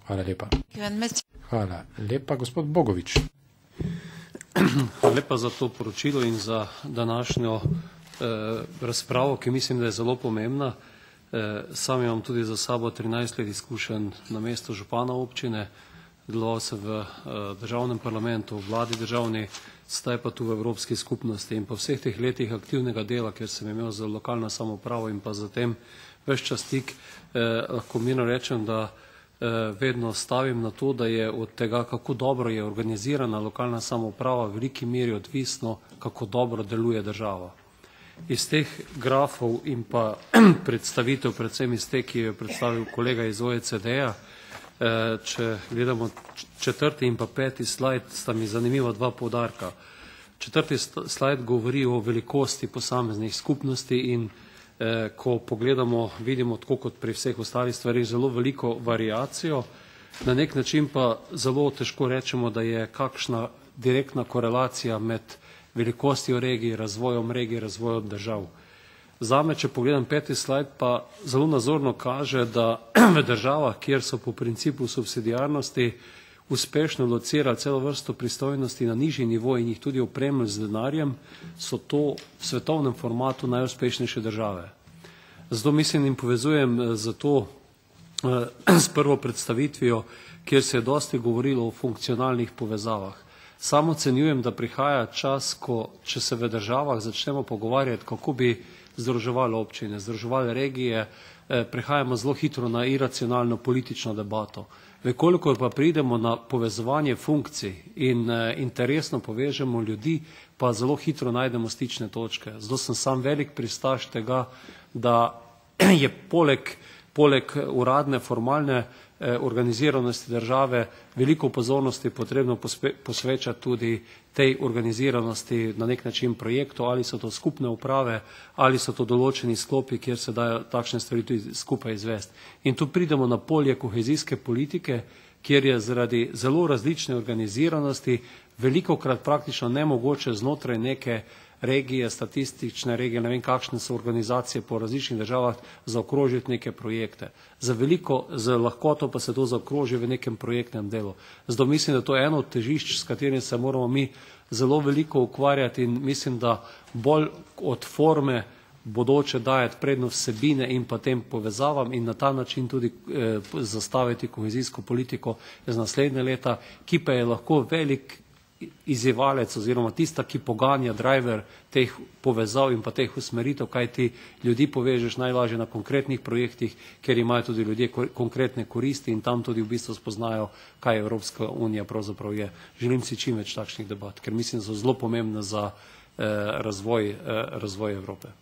Hvala lepa. Hvala lepa, gospod Bogovič. Hvala lepa za to poročilo in za današnjo razpravo, ki mislim, da je zelo pomembna. Sam imam tudi za sabo 13 let izkušenj na mestu župana občine, deloval sem v državnem parlamentu, v vladi državni, zdaj pa tu v Evropski skupnosti in po vseh teh letih aktivnega dela, ker sem imel za lokalno samoupravo in pa zatem ves čas stik, lahko mirno rečem, da vedno stavim na to, da je od tega, kako dobro je organizirana lokalna samouprava, v veliki meri odvisno, kako dobro deluje država. Iz teh grafov in pa predstavitev, predvsem iz te, ki jo je predstavil kolega iz OECD-ja, če gledamo 4. in pa 5. slajd, sta mi zanimiva dva poudarka. 4. slajd govori o velikosti posameznih skupnosti in ko pogledamo, vidimo tako kot pri vseh ostalih stvarih zelo veliko variacijo, na nek način pa zelo težko rečemo, da je kakšna direktna korelacija med velikostjo regij, razvojem regij, razvojem držav. Zame, če pogledam 5. slajd, pa zelo nazorno kaže, da v državah, kjer so po principu subsidiarnosti uspešno locirali celo vrsto pristojnosti na nižji nivo in jih tudi opremili z denarjem, so to v svetovnem formatu najuspešnejše države. Zato mislim in povezujem z to s prvo predstavitvijo, kjer se je dosti govorilo o funkcionalnih povezavah. Samo ocenjujem, da prihaja čas, ko, če se v državah začnemo pogovarjati, kako bi združevali občine, združevali regije, prihajamo zelo hitro na iracionalno politično debato. Vekoliko pa pridemo na povezovanje funkcij in interesno povežemo ljudi, pa zelo hitro najdemo stične točke. Zato sem sam velik pristaš tega, da je poleg uradne, formalne organiziranosti države veliko pozornosti potrebno posvečati tudi tej organiziranosti na nek način projektov, ali so to skupne uprave, ali so to določeni sklopi, kjer se dajo takšne stvari tudi skupaj izvesti. In tu pridemo na polje kohezijske politike, kjer je zaradi zelo različne organiziranosti velikokrat praktično nemogoče znotraj neke regije, statistične regije, ne vem kakšne so organizacije po različnih državah, zaokrožiti neke projekte. Z lahkoto pa se to zaokroži v nekem projektnem delu. Zato mislim, da to je eno od težišč, s katerim se moramo mi zelo veliko ukvarjati in mislim, da bolj od forme bodoče dajati prednost vsebine in pa tem povezavam in na ta način tudi zastaviti kohezijsko politiko za naslednje leta, ki pa je lahko velik izjevalec oziroma tista, ki poganja driver teh povezav in pa teh usmeritev, kaj ti ljudi povežeš najlažje na konkretnih projektih, ker imajo tudi ljudje konkretne koristi in tam tudi v bistvu spoznajo, kaj Evropska unija pravzaprav je. Želim si čim več takšnih debat, ker mislim, da so zelo pomembne za razvoj Evrope.